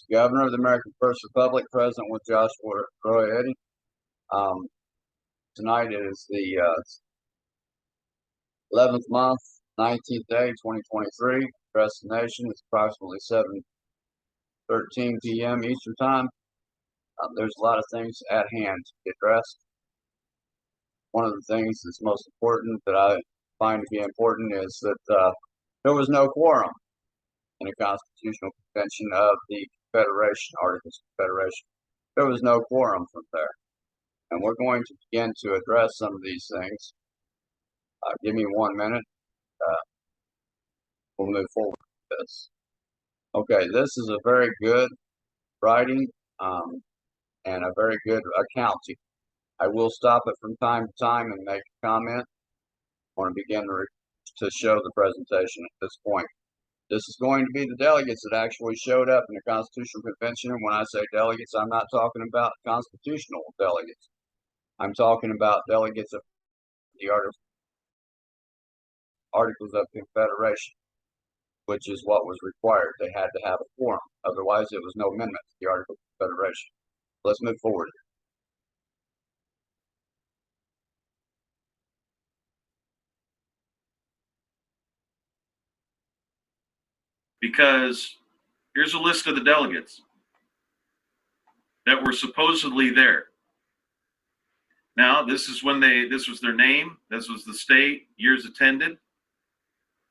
Mr. Governor of the American First Republic, present with Joshua Roy Eddy. Tonight is the 11th month, 19th day, 2023. Address the nation. It's approximately 7:13 p.m. Eastern Time. There's a lot of things at hand to be addressed. One of the things that's most important that I find to be important is that there was no quorum in a constitutional convention of the Confederation, Articles of Confederation. There was no quorum from there. And we're going to begin to address some of these things. Give me 1 minute. We'll move forward with this. Okay, this is a very good writing and a very good accounting. I will stop it from time to time and make a comment. I want to begin to show the presentation at this point. This is going to be the delegates that actually showed up in the Constitutional Convention. And when I say delegates, I'm not talking about constitutional delegates. I'm talking about delegates of the Articles of Confederation, which is what was required. They had to have a quorum. Otherwise, it was no amendment to the Articles of Confederation. Let's move forward. Because here's a list of the delegates that were supposedly there. Now, this is when this was their name, this was the state, years attended.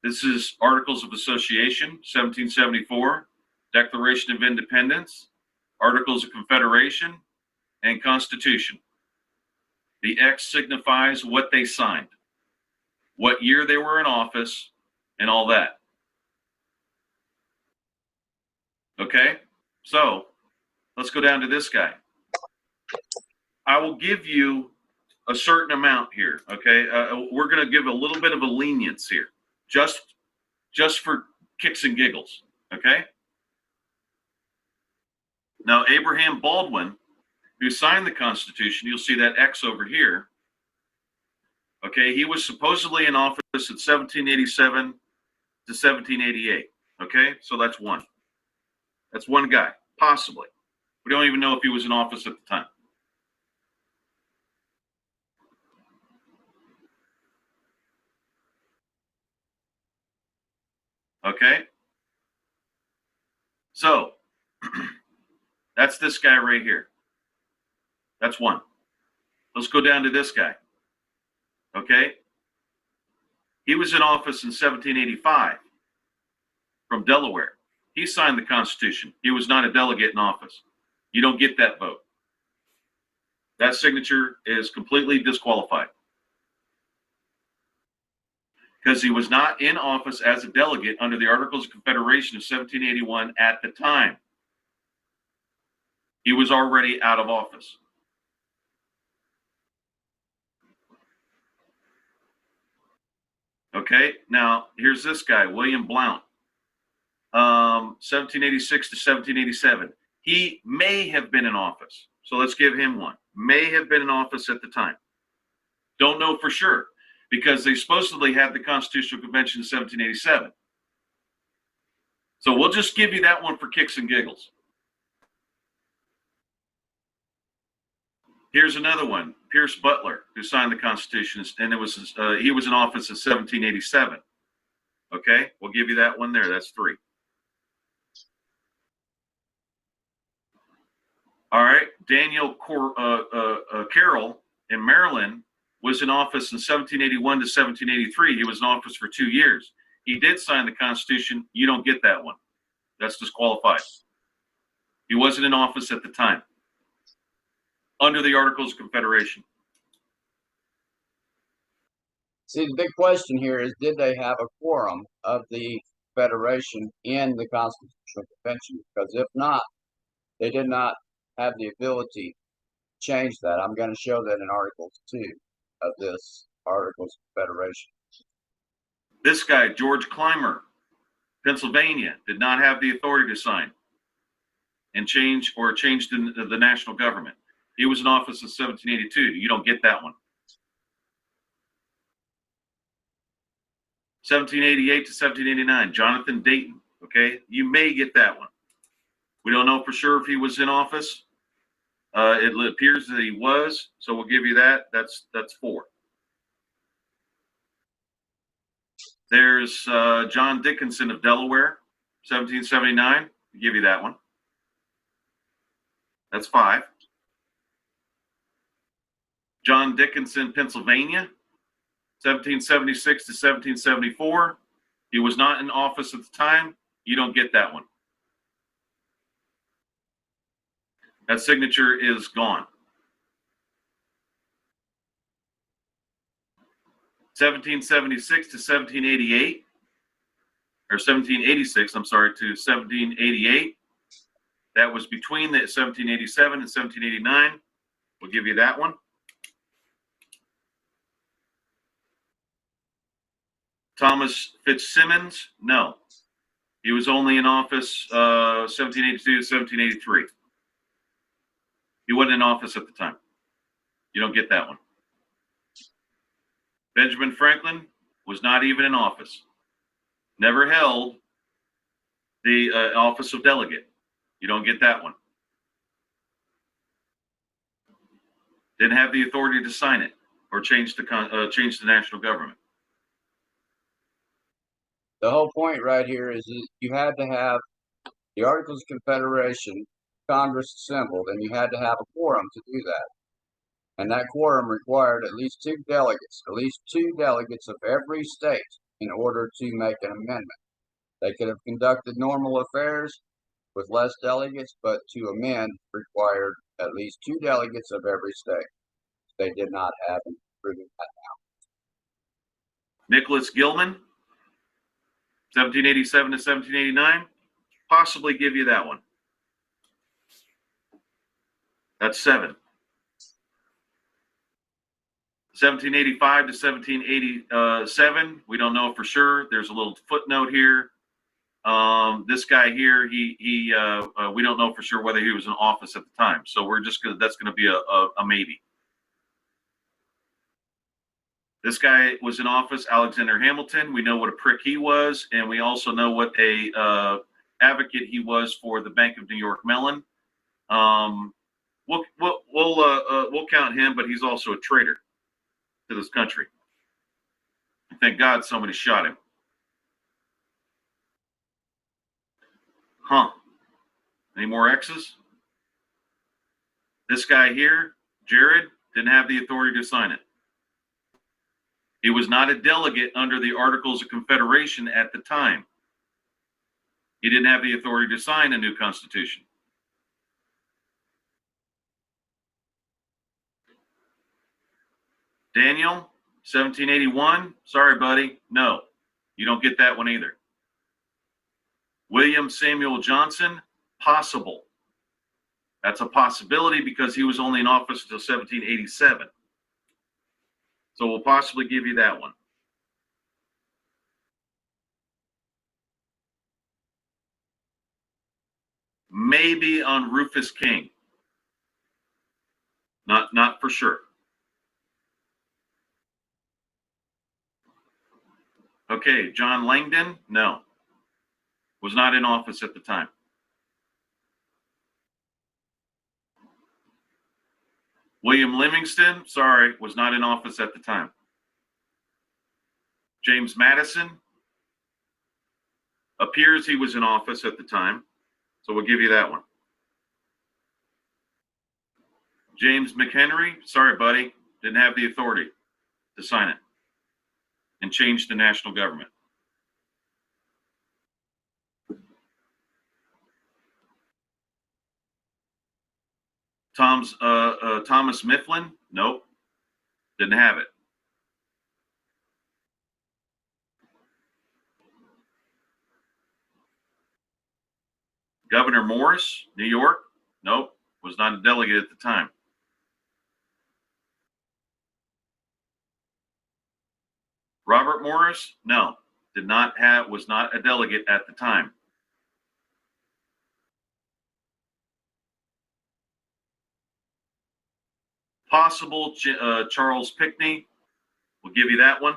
This is Articles of Association, 1774, Declaration of Independence, Articles of Confederation, and Constitution. The X signifies what they signed, what year they were in office, and all that. Okay, so let's go down to this guy. I will give you a certain amount here, okay? We're going to give a little bit of a lenience here, just for kicks and giggles, okay? Now, Abraham Baldwin, who signed the Constitution, you'll see that X over here, okay? He was supposedly in office at 1787 to 1788, okay? So that's one. That's one guy, possibly. We don't even know if he was in office at the time. Okay? So, that's this guy right here. That's one. Let's go down to this guy. Okay? He was in office in 1785 from Delaware. He signed the Constitution. He was not a delegate in office. You don't get that vote. That signature is completely disqualified because he was not in office as a delegate under the Articles of Confederation of 1781 at the time. He was already out of office. Okay, now here's this guy, William Blount, 1786 to 1787. He may have been in office. So let's give him one. May have been in office at the time. Don't know for sure because they supposedly had the Constitutional Convention in 1787. So we'll just give you that one for kicks and giggles. Here's another one, Pierce Butler, who signed the Constitution, and he was in office in 1787. Okay, we'll give you that one there. That's three. All right, Daniel Carroll in Maryland was in office in 1781 to 1783. He was in office for 2 years. He did sign the Constitution. You don't get that one. That's disqualified. He wasn't in office at the time under the Articles of Confederation. See, the big question here is, did they have a quorum of the Federation in the Constitutional Convention? Because if not, they did not have the ability to change that. I'm going to show that in Article 2 of this Articles of Confederation. This guy, George Clymer, Pennsylvania, did not have the authority to sign and change the national government. He was in office in 1782. You don't get that one. 1788 to 1789, Jonathan Dayton. Okay, you may get that one. We don't know for sure if he was in office. It appears that he was, so we'll give you that. That's 4. There's John Dickinson of Delaware, 1779. We'll give you that one. That's 5. John Dickinson, Pennsylvania, 1776 to 1774. He was not in office at the time. You don't get that one. That signature is gone. 1776 to 1788, or 1786, I'm sorry, to 1788. That was between the 1787 and 1789. We'll give you that one. Thomas Fitzsimmons, no. He was only in office 1782 to 1783. He wasn't in office at the time. You don't get that one. Benjamin Franklin was not even in office. Never held the office of delegate. You don't get that one. Didn't have the authority to sign it or change the national government. The whole point right here is that you had to have the Articles of Confederation, Congress assembled, and you had to have a quorum to do that. And that quorum required at least 2 delegates of every state in order to make an amendment. They could have conducted normal affairs with less delegates, but to amend required at least 2 delegates of every state. They did not have and proving that now. Nicholas Gilman, 1787 to 1789. Possibly give you that one. That's 7. 1785 to 1787. We don't know for sure. There's a little footnote here. This guy here, we don't know for sure whether he was in office at the time. So that's gonna be a maybe. This guy was in office, Alexander Hamilton. We know what a prick he was, and we also know what a advocate he was for the Bank of New York Mellon. We'll count him, but he's also a traitor to this country. And thank God somebody shot him. Huh? Any more X's? This guy here, Jared, didn't have the authority to sign it. He was not a delegate under the Articles of Confederation at the time. He didn't have the authority to sign a new constitution. Daniel, 1781. Sorry, buddy. No, you don't get that one either. William Samuel Johnson, possible. That's a possibility because he was only in office until 1787. So we'll possibly give you that one. Maybe on Rufus King. Not for sure. Okay, John Langdon, no. Was not in office at the time. William Livingston, sorry, was not in office at the time. James Madison, appears he was in office at the time, so we'll give you that one. James McHenry, sorry, buddy, didn't have the authority to sign it and change the national government. Thomas Mifflin, nope, didn't have it. Governor Morris, New York, nope, was not a delegate at the time. Robert Morris, no, was not a delegate at the time. Possible Charles Pinckney, we'll give you that one.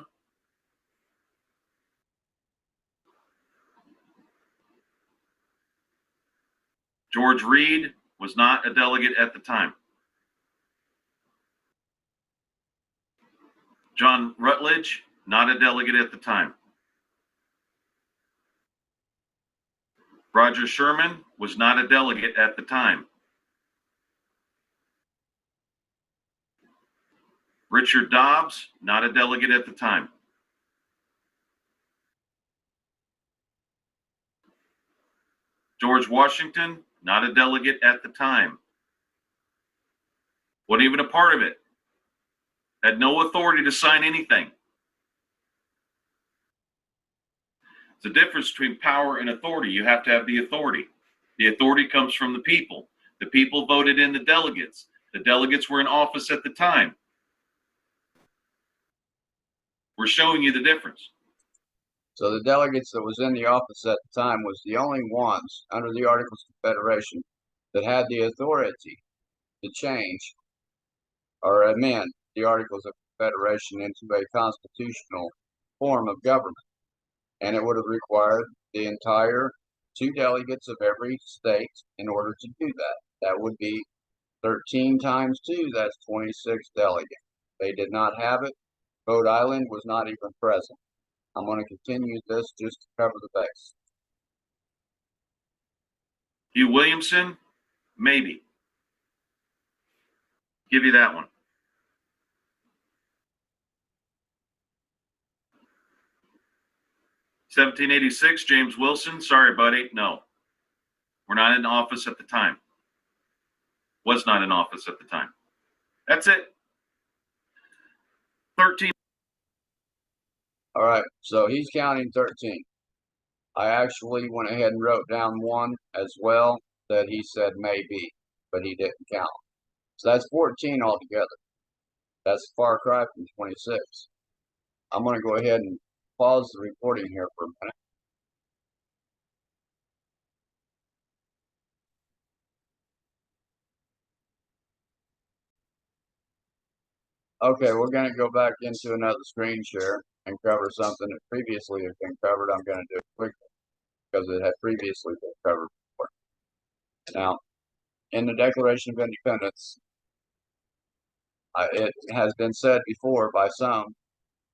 George Reed was not a delegate at the time. John Rutledge, not a delegate at the time. Roger Sherman was not a delegate at the time. Richard Dobbs, not a delegate at the time. George Washington, not a delegate at the time. Wasn't even a part of it. Had no authority to sign anything. It's the difference between power and authority. You have to have the authority. The authority comes from the people. The people voted in the delegates. The delegates were in office at the time. We're showing you the difference. So the delegates that was in the office at the time was the only ones under the Articles of Confederation that had the authority to change or amend the Articles of Confederation into a constitutional form of government. And it would have required the entire 2 delegates of every state in order to do that. That would be 13 times 2, that's 26 delegates. They did not have it. Rhode Island was not even present. I'm going to continue this just to cover the base. Hugh Williamson, maybe. Give you that one. (1786) James Wilson, sorry, buddy, no. We're not in office at the time. Was not in office at the time. That's it. 13. All right, so he's counting 13. I actually went ahead and wrote down one as well that he said maybe, but he didn't count. So that's 14 altogether. That's a far cry from 26. I'm going to go ahead and pause the recording here for a minute. Okay, we're going to go back into another screen share and cover something that previously has been covered. I'm going to do it quickly because it had previously been covered before. Now, in the Declaration of Independence, it has been said before by some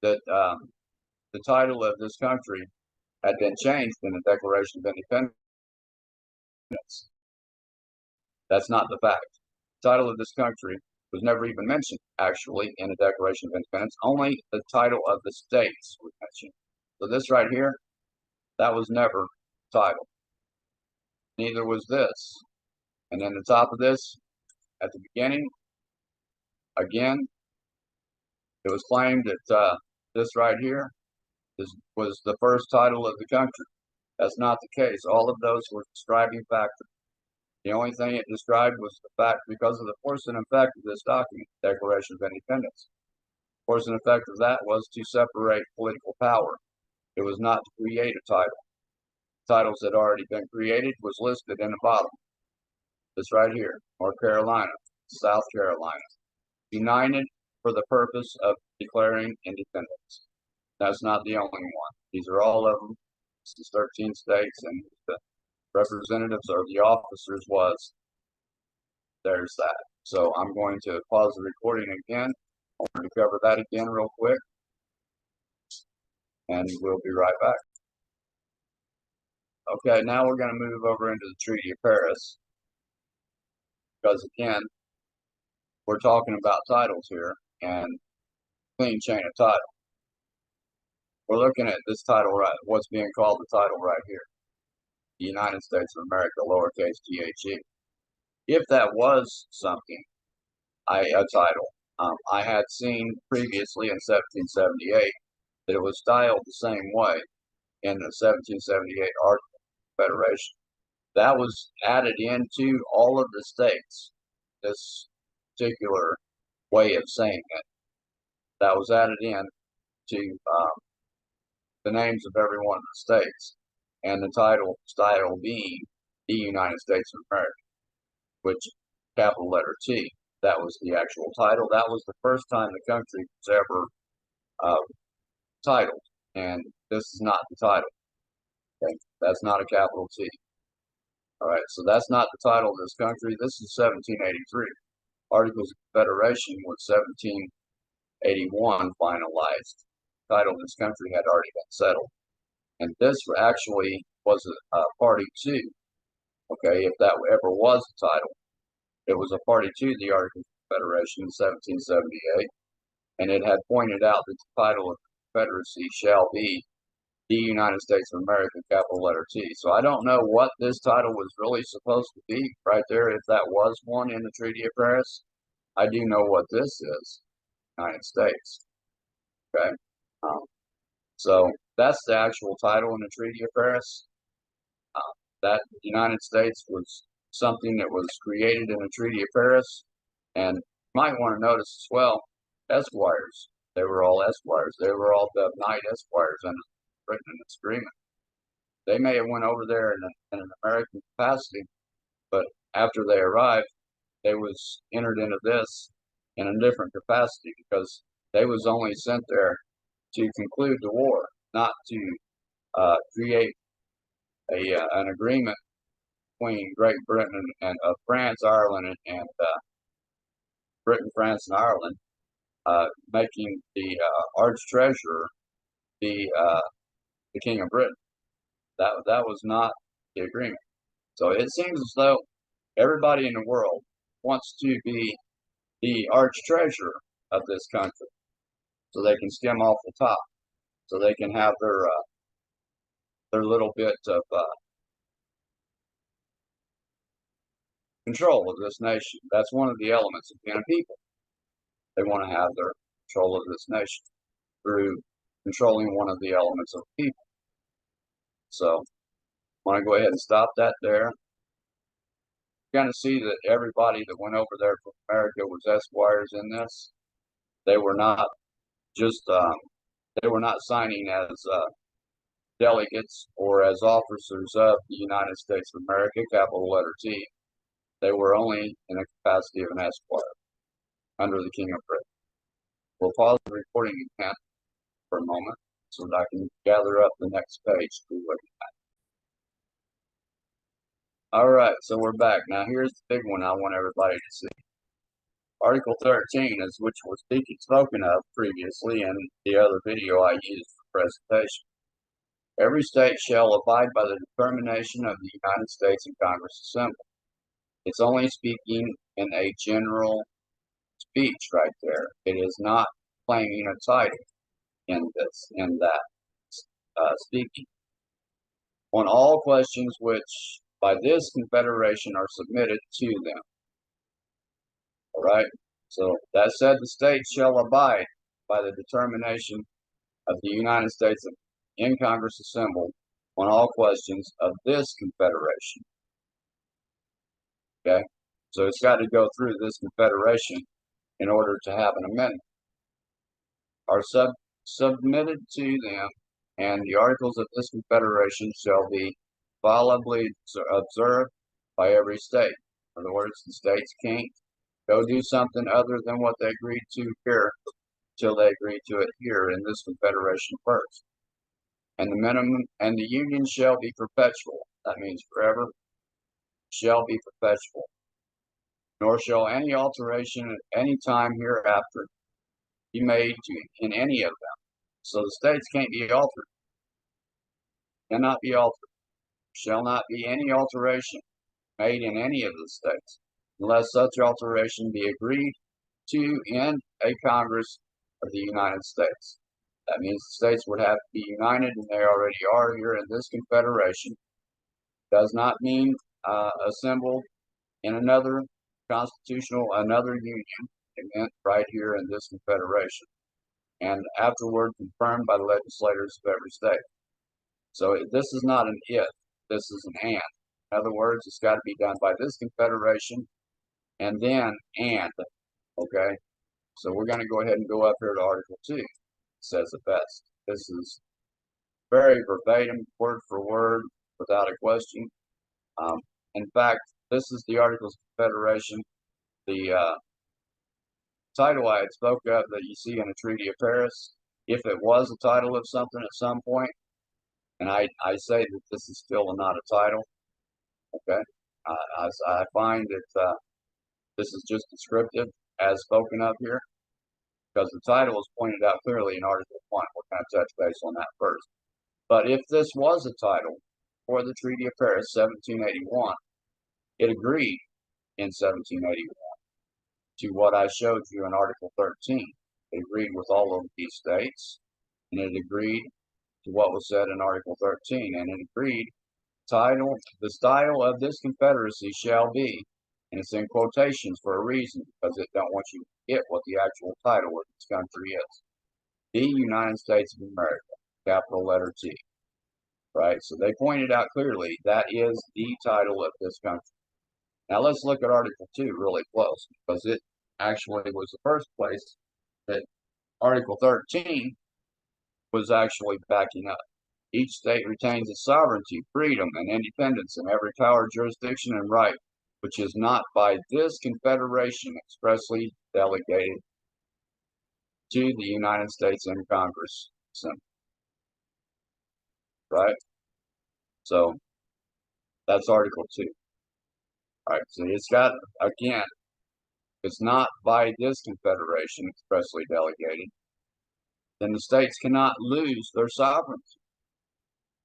that the title of this country had been changed in the Declaration of Independence. That's not the fact. The title of this country was never even mentioned, actually, in the Declaration of Independence. Only the title of the states was mentioned. So this right here, that was never title. Neither was this. And then the top of this, at the beginning, again, it was claimed that this right here was the first title of the country. That's not the case. All of those were describing factors. The only thing it described was the fact, because of the force and effect of this document, Declaration of Independence. Force and effect of that was to separate political power. It was not to create a title. Titles that had already been created was listed in the bottom. This right here, North Carolina, South Carolina, united for the purpose of declaring independence. That's not the only one. These are all of them. It's 13 states, and the representatives or the officers was. There's that. So I'm going to pause the recording again. I want to cover that again real quick, and we'll be right back. Okay, now we're going to move over into the Treaty of Paris, because again, we're talking about titles here and clean chain of title. We're looking at this title right, what's being called the title right here, the United States of America, lowercase THE. If that was something, a title, I had seen previously in 1778 that it was styled the same way in the 1778 Articles of Confederation. That was added into all of the states, this particular way of saying it. That was added in to the names of every one of the states, and the title style being the United States of America, which capital letter T. That was the actual title. That was the first time the country was ever titled, and this is not the title. Okay? That's not a capital T. All right, so that's not the title of this country. This is 1783. Articles of Confederation was 1781 finalized. The title of this country had already been settled. And this actually was a party to, okay, if that ever was the title. It was a party to the Articles of Confederation in 1778, and it had pointed out that the title of the Confederacy shall be the United States of America, capital letter T. So I don't know what this title was really supposed to be right there, if that was one in the Treaty of Paris. I do know what this is, United States. Okay, so that's the actual title in the Treaty of Paris. That United States was something that was created in the Treaty of Paris, and you might want to notice as well, Esquires. They were all Esquires. They were all dubbed Knight Esquires under written in this agreement. They may have went over there in an American capacity, but after they arrived, they was entered into this in a different capacity because they was only sent there to conclude the war, not to create an agreement between Great Britain and France, Ireland, and Britain, France, and Ireland, making the arch treasurer the King of Britain. That was not the agreement. So it seems as though everybody in the world wants to be the arch treasurer of this country, so they can skim off the top, so they can have their little bit of control of this nation. That's one of the elements of being a people. They want to have their control of this nation through controlling one of the elements of people. So I want to go ahead and stop that there. You're going to see that everybody that went over there from America was Esquires in this. They were not just they were not signing as delegates or as officers of the United States of America, capital letter T. They were only in the capacity of an Esquire under the King of Britain. We'll pause the recording again for a moment so that I can gather up the next page to look at. All right, so we're back. Now here's the big one I want everybody to see. Article 13 is which was spoken of previously in the other video I used for presentation. Every state shall abide by the determination of the United States and Congress assembled. It's only speaking in a general speech right there. It is not claiming a title in that speaking. On all questions which by this Confederation are submitted to them. All right. So that said, the states shall abide by the determination of the United States in Congress assembled on all questions of this Confederation. Okay. So it's got to go through this Confederation in order to have an amendment. Are submitted to them, and the articles of this Confederation shall be inviolably observed by every state. In other words, the states can't go do something other than what they agreed to here until they agree to it here in this Confederation first. And the minimum and the union shall be perpetual. That means forever. Shall be perpetual. Nor shall any alteration at any time hereafter be made in any of them. So the states can't be altered. Cannot be altered. Shall not be any alteration made in any of the states, unless such alteration be agreed to in a Congress of the United States. That means the states would have to be united, and they already are here in this Confederation. Does not mean assembled in another another union. It meant right here in this Confederation, and afterward confirmed by the legislators of every state. So this is not an if, this is an and. In other words, it's got to be done by this Confederation, and then and. Okay, so we're going to go ahead and go up here to Article 2. It says it best. This is very verbatim, word for word, without a question. In fact, this is the Articles of Confederation. The title I had spoke of that you see in the Treaty of Paris, if it was a title of something at some point, and I say that this is still not a title, okay? I find that this is just descriptive as spoken of here, because the title is pointed out clearly in Article 1. We're going to touch base on that first. But if this was a title for the Treaty of Paris, 1781, it agreed in 1781 to what I showed you in Article 13. It agreed with all of these states, and it agreed to what was said in Article 13, and it agreed the style of this confederacy shall be, and it's in quotations for a reason, because it don't want you to get what the actual title of this country is. The United States of America, capital letter T. Right? So they pointed out clearly that is the title of this country. Now let's look at Article 2 really close, because it actually was the first place that Article 13 was actually backing up. Each state retains its sovereignty, freedom, and independence in every power, jurisdiction, and right, which is not by this confederation expressly delegated to the United States in Congress. Right? So that's Article 2. All right, so it's got, again, it's not by this confederation expressly delegated, then the states cannot lose their sovereignty.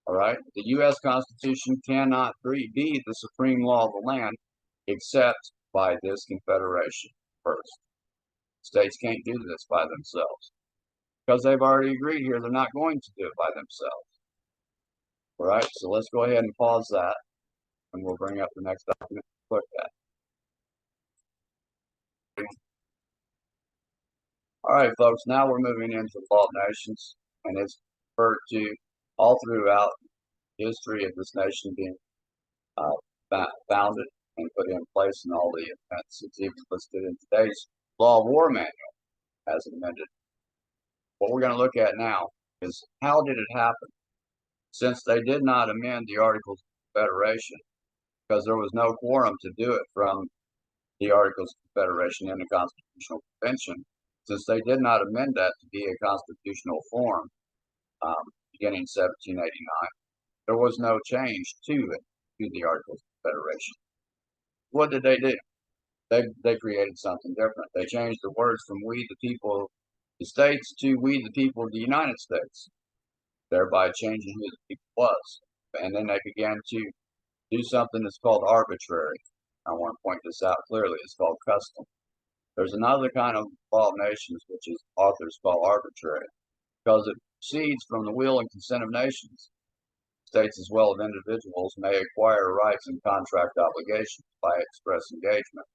All right, the U.S. Constitution cannot be the supreme law of the land except by this confederation first. States can't do this by themselves because they've already agreed here they're not going to do it by themselves. All right, so let's go ahead and pause that, and we'll bring up the next document to look at. All right, folks, now we're moving into the Law of Nations, and it's referred to all throughout history of this nation being founded and put in place in all the events. It's even listed in today's Law of War Manual as amended. What we're going to look at now is how did it happen? Since they did not amend the Articles of Confederation, because there was no quorum to do it from the Articles of Confederation in the Constitutional Convention, since they did not amend that to be a constitutional form beginning 1789, there was no change to it, to the Articles of Confederation. What did they do? They created something different. They changed the words from we the people of the states to we the people of the United States, thereby changing who the people was. And then they began to do something that's called arbitrary. I want to point this out clearly. It's called custom. There's another kind of law of nations, which is authors call arbitrary, because it proceeds from the will and consent of nations. States as well as individuals may acquire rights and contract obligations by express engagement,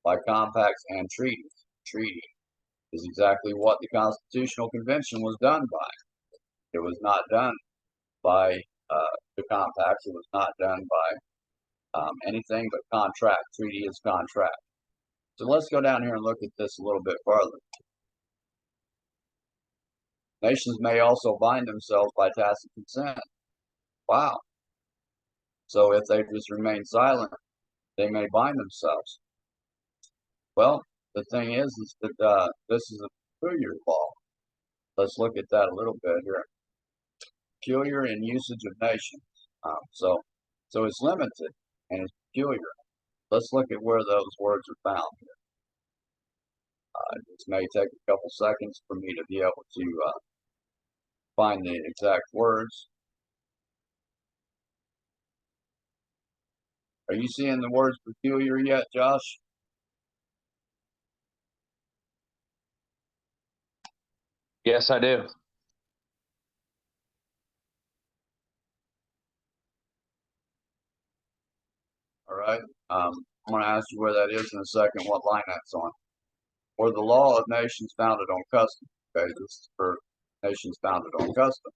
by compacts and treaties. Treaty is exactly what the Constitutional Convention was done by. It was not done by the compacts. It was not done by anything but contract. Treaty is contract. So let's go down here and look at this a little bit farther. Nations may also bind themselves by tacit consent. Wow. So if they just remain silent, they may bind themselves. Well, the thing is that this is a peculiar law. Let's look at that a little bit here. Peculiar in usage of nations. So it's limited and it's peculiar. Let's look at where those words are found here. This may take a couple seconds for me to be able to find the exact words. Are you seeing the words peculiar yet, Josh? Yes, I do. All right. I'm going to ask you where that is in a second, what line that's on. Or the law of nations founded on custom. Okay, this is for nations founded on custom.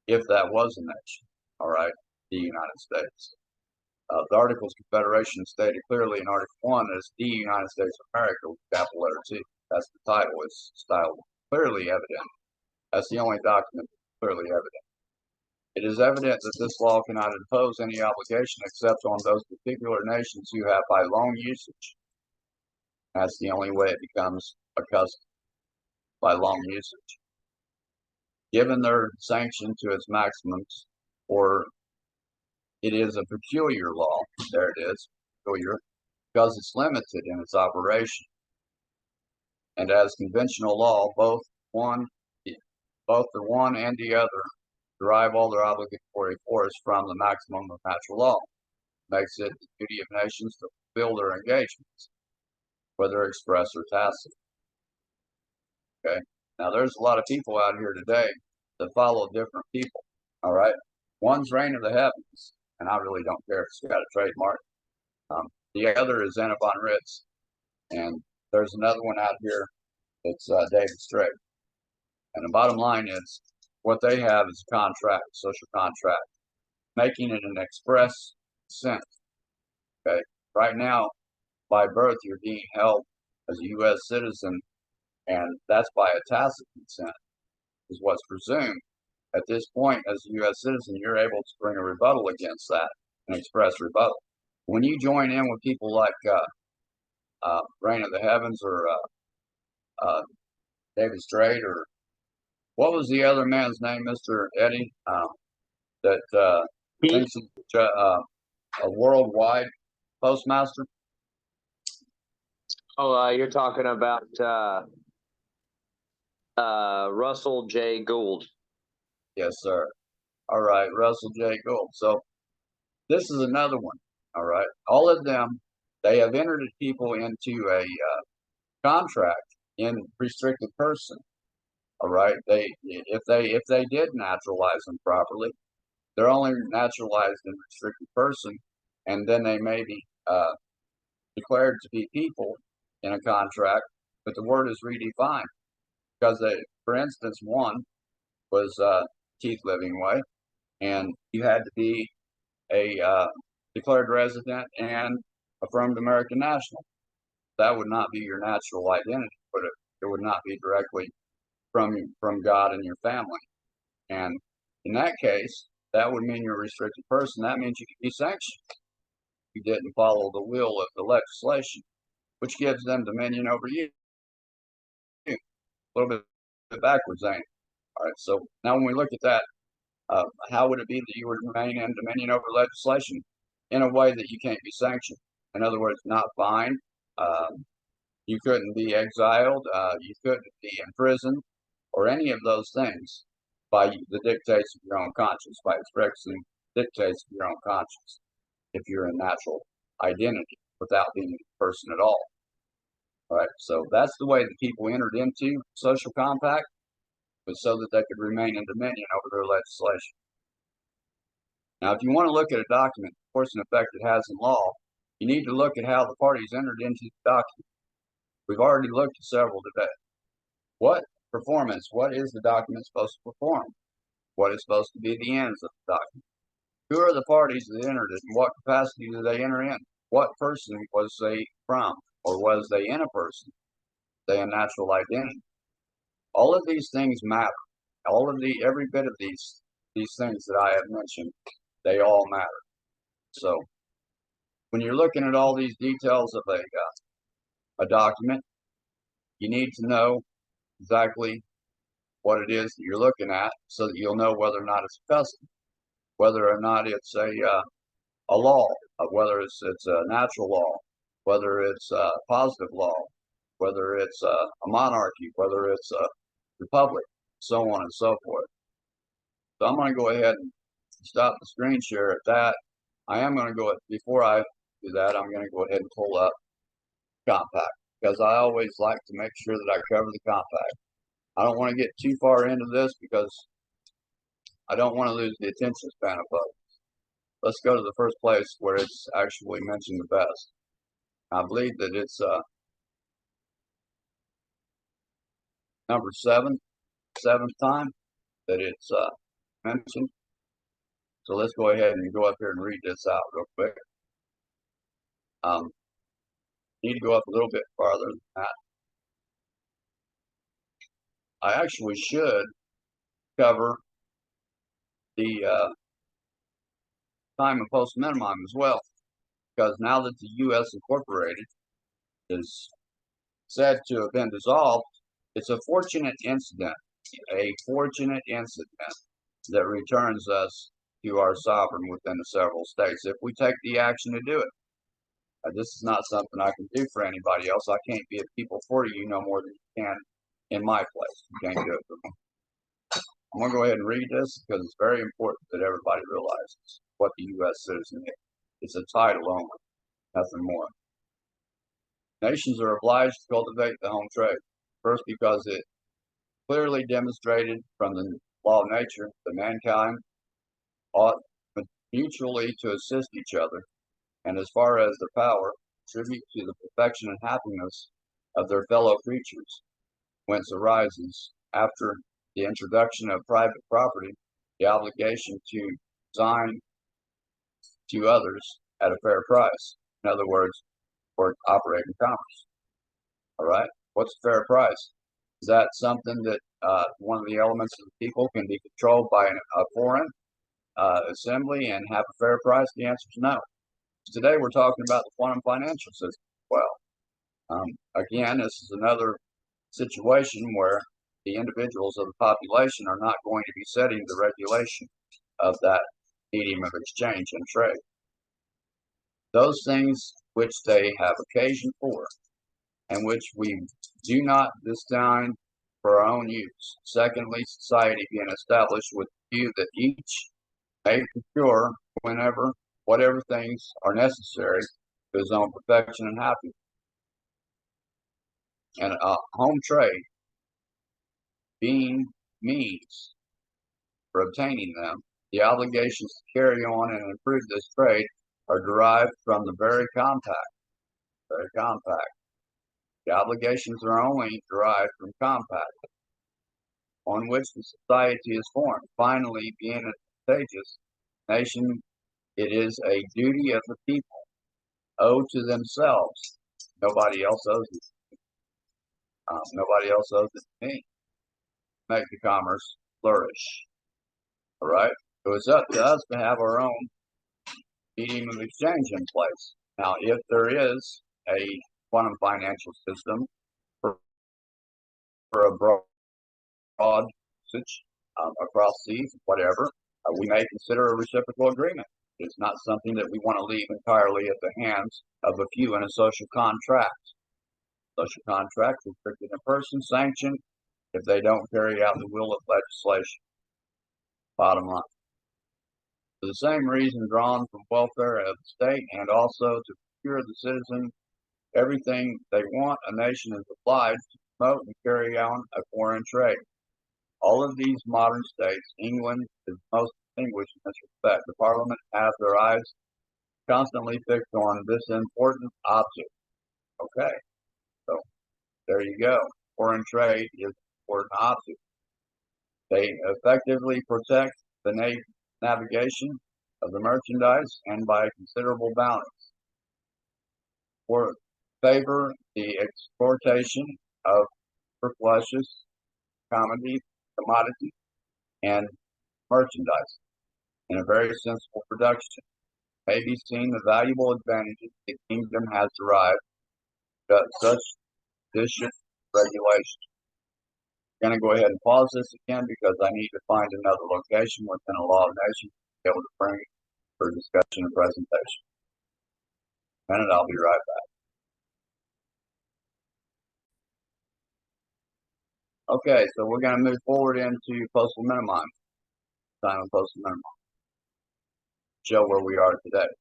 If that was a nation, all right, the United States. The Articles of Confederation stated clearly in Article 1 as the United States of America with capital letter T. That's the title. It's styled clearly evident. That's the only document clearly evident. It is evident that this law cannot impose any obligation except on those particular nations who have by long usage. That's the only way it becomes a custom, by long usage. Given their sanction to its maximums, or it is a peculiar law, there it is, peculiar because it's limited in its operation. And as conventional law, both the one and the other derive all their obligatory force from the maximum of natural law. Makes it the duty of nations to fulfill their engagements, whether express or tacit. Okay. Now there's a lot of people out here today that follow different people. All right. One's reign of the heavens, and I really don't care if it's got a trademark. The other is Anna von Ritz, and there's another one out here. It's David Strait. And the bottom line is, what they have is a contract, social contract, making it an express consent. Okay. Right now, by birth, you're being held as a U.S. citizen, and that's by a tacit consent, is what's presumed. At this point, as a U.S. citizen, you're able to bring a rebuttal against that, an express rebuttal. When you join in with people like Reign of the Heavens or David Strait, or what was the other man's name, Mr. Eddie, that thinks he's a worldwide postmaster? Oh, you're talking about Russell J. Gould. Yes, sir. All right, Russell J. Gould. So this is another one. All right, all of them, they have entered people into a contract in restricted person. All right, if they did naturalize them properly, they're only naturalized in restricted person, and then they may be declared to be people in a contract, but the word is redefined because for instance, one was Keith Livingway, and you had to be a declared resident and affirmed American national. That would not be your natural identity, but it would not be directly from God and your family. And in that case, that would mean you're a restricted person. That means you could be sanctioned. You didn't follow the will of the legislation, which gives them dominion over you. A little bit backwards, ain't it? All right. So now when we look at that, how would it be that you would remain in dominion over legislation in a way that you can't be sanctioned? In other words, not fined. You couldn't be exiled. You couldn't be imprisoned or any of those things by the dictates of your own conscience, by expressing dictates of your own conscience, if you're in natural identity without being a person at all. All right, so that's the way that people entered into social compact, was so that they could remain in dominion over their legislation. Now, if you want to look at a document, the force and effect it has in law, you need to look at how the parties entered into the document. We've already looked at several today. What performance, what is the document supposed to perform? What is supposed to be the ends of the document? Who are the parties that entered it, and what capacity do they enter in? What person was they from, or was they in a person? They a natural identity. All of these things matter. Every bit of these things that I have mentioned, they all matter. So when you're looking at all these details of a document, you need to know exactly what it is that you're looking at, so that you'll know whether or not it's a custom, whether or not it's a law, whether it's a natural law, whether it's a positive law, whether it's a monarchy, whether it's a republic, so on and so forth. So I'm going to go ahead and stop the screen share at that. I am going to go, before I do that, I'm going to go ahead and pull up compact, because I always like to make sure that I cover the compact. I don't want to get too far into this because I don't want to lose the attention span of folks. Let's go to the first place where it's actually mentioned the best. I believe that it's number seventh time that it's mentioned. So let's go ahead and go up here and read this out real quick. Need to go up a little bit farther than that. I actually should cover the time and post minimum as well, because now that the U.S. Incorporated is said to have been dissolved, it's a fortunate incident that returns us to our sovereign within the several states, if we take the action to do it. This is not something I can do for anybody else. I can't be a people for you no more than you can in my place. You can't do it for me. I'm going to go ahead and read this because it's very important that everybody realizes what the U.S. citizen is. It's a title only, nothing more. Nations are obliged to cultivate the home trade. First, because it clearly demonstrated from the law of nature that mankind ought mutually to assist each other, and as far as their power, contribute to the perfection and happiness of their fellow creatures, whence arises, after the introduction of private property, the obligation to design to others at a fair price. In other words, for operating commerce. All right, what's a fair price? Is that something that one of the elements of the people can be controlled by a foreign assembly and have a fair price? The answer is no. Today we're talking about the quantum financial system. Well, again, this is another situation where the individuals of the population are not going to be setting the regulation of that medium of exchange and trade. Those things which they have occasion for, and which we do not design for our own use. Secondly, society being established with the view that each may procure whatever things are necessary to his own perfection and happiness. And home trade being means for obtaining them, the obligations to carry on and improve this trade are derived from the very compact. Very compact. The obligations are only derived from compact on which the society is formed. Finally, being a contagious nation, it is a duty of the people owed to themselves. Nobody else owes it. Nobody else owes it to me. Make the commerce flourish. All right. So it's up to us to have our own medium of exchange in place. Now, if there is a quantum financial system for a broad usage across seas, whatever, we may consider a reciprocal agreement. It's not something that we want to leave entirely at the hands of a few in a social contract. Social contracts restricted in person, sanctioned if they don't carry out the will of legislation. Bottom line. For the same reason drawn from welfare of the state and also to procure the citizen everything they want, a nation is obliged to promote and carry on a foreign trade. All of these modern states, England is most distinguished in this respect. The Parliament have their eyes constantly fixed on this important object. Okay, so there you go. Foreign trade is an important object. They effectively protect the navigation of the merchandise and by considerable bounties. For favor the exportation of surpluses, commodities, and merchandise in a very sensible production. May be seen the valuable advantages the kingdom has derived from such judicious regulation. I'm going to go ahead and pause this again because I need to find another location within a law of nations to be able to bring it for discussion and presentation. And I'll be right back. Okay, so we're going to move forward into postal minimum. Time of postal minimum. Show where we are today.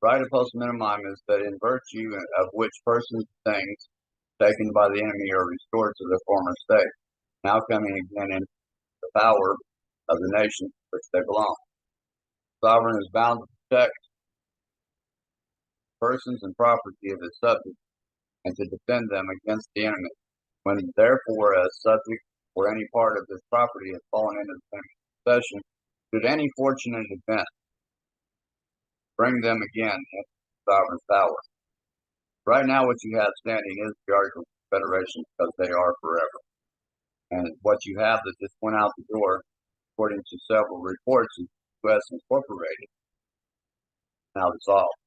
Right of postal minimum is that in virtue of which persons and things taken by the enemy are restored to their former state, now coming again into the power of the nation to which they belong. The sovereign is bound to protect persons and property of his subjects and to defend them against the enemy. When therefore a subject or any part of this property has fallen into the enemy's possession, should any fortunate event bring them again into the sovereign's power. Right now what you have standing is the Articles of Confederation because they are forever. And what you have that just went out the door, according to several reports, is U.S. Incorporated, now dissolved.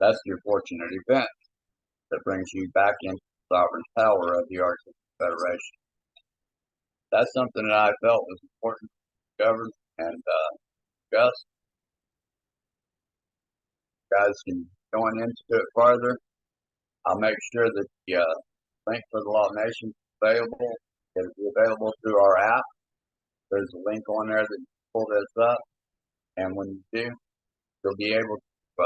That's your fortunate event that brings you back into the sovereign power of the Articles of Confederation. That's something that I felt was important to govern and discuss. guys can join into it further. I'll make sure that the link for the Law Nation is available. It'll be available through our app. There's a link on there that you pull this up, and when you do, you'll be able to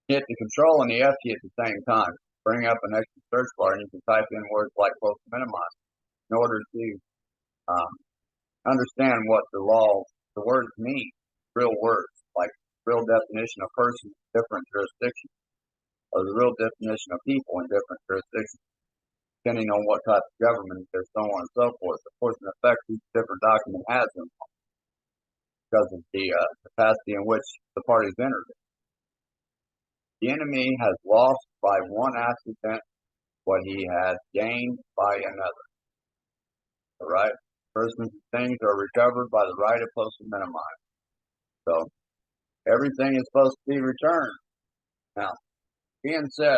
hit the control and the F key at the same time. Bring up an extra search bar, and you can type in words like close to minimize in order to understand what the words mean, real words, like real definition of person in different jurisdictions, or the real definition of people in different jurisdictions, depending on what type of government there's, so on and so forth. Of course, in effect, each different document has them because of the capacity in which the parties entered it. The enemy has lost by one accident what he had gained by another. All right? Persons and things are recovered by the right of close to minimize. So everything is supposed to be returned. Now, being said,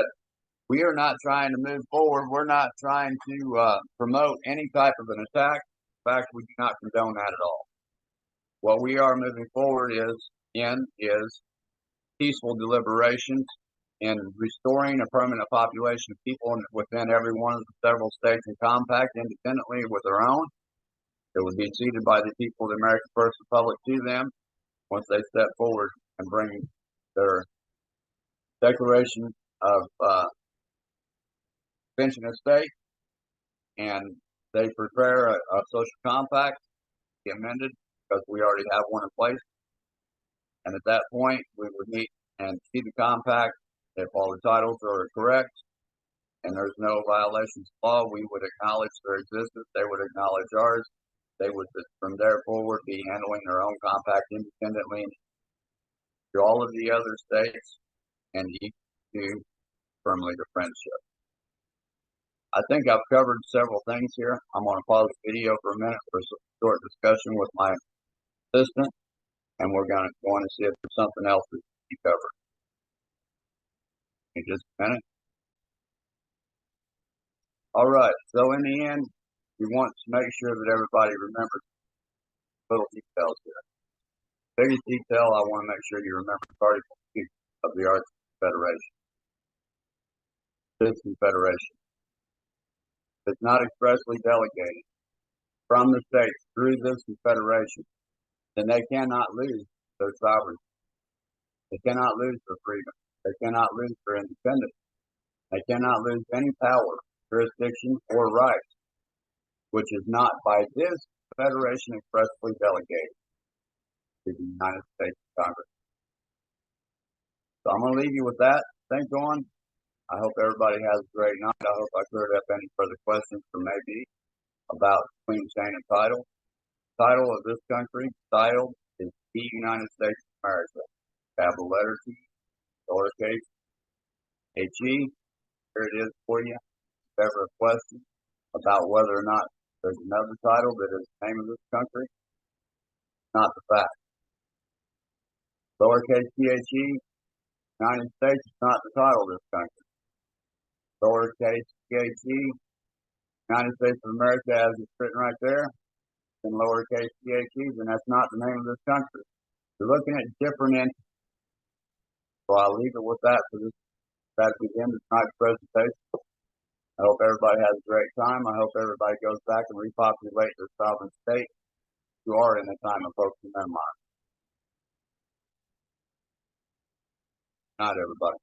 we are not trying to move forward. We're not trying to promote any type of an attack. In fact, we do not condone that at all. What we are moving forward is peaceful deliberations and restoring a permanent population of people within every one of the several states in compact independently with their own. It would be ceded by the people of the American First Republic to them once they step forward and bring their declaration of convention of state, and they prepare a social compact to be amended because we already have one in place. And at that point, we would meet and see the compact. If all the titles are correct and there's no violations of law, we would acknowledge their existence. They would acknowledge ours. They would, from there forward, be handling their own compact independently to all of the other states and each to firmly to friendship. I think I've covered several things here. I'm going to pause the video for a minute for a short discussion with my assistant, and we're going to see if there's something else that we covered. In just a minute. All right. So in the end, we want to make sure that everybody remembers little details here. Biggest detail, I want to make sure you remember Article 2 of the Arts Federation. This Confederation is not expressly delegated from the states through this Confederation, then they cannot lose their sovereignty. They cannot lose their freedom. They cannot lose their independence. They cannot lose any power, jurisdiction, or rights, which is not by this Federation expressly delegated to the United States Congress. So I'm going to leave you with that. Think on. I hope everybody has a great night. I hope I cleared up any further questions there may be about Queen Chain and title. Title of this country, title is the United States of America. Capital letter T, lowercase HE. Here it is for you. If ever a question about whether or not there's another title that is the name of this country, not the fact. Lowercase THE, United States is not the title of this country. Lowercase THE, United States of America, as it's written right there, and lowercase THE, and that's not the name of this country. You're looking at different entities. So I'll leave it with that for this. That begins tonight's presentation. I hope everybody has a great time. I hope everybody goes back and repopulate their sovereign state. You are in a time of hope to minimize. Not everybody.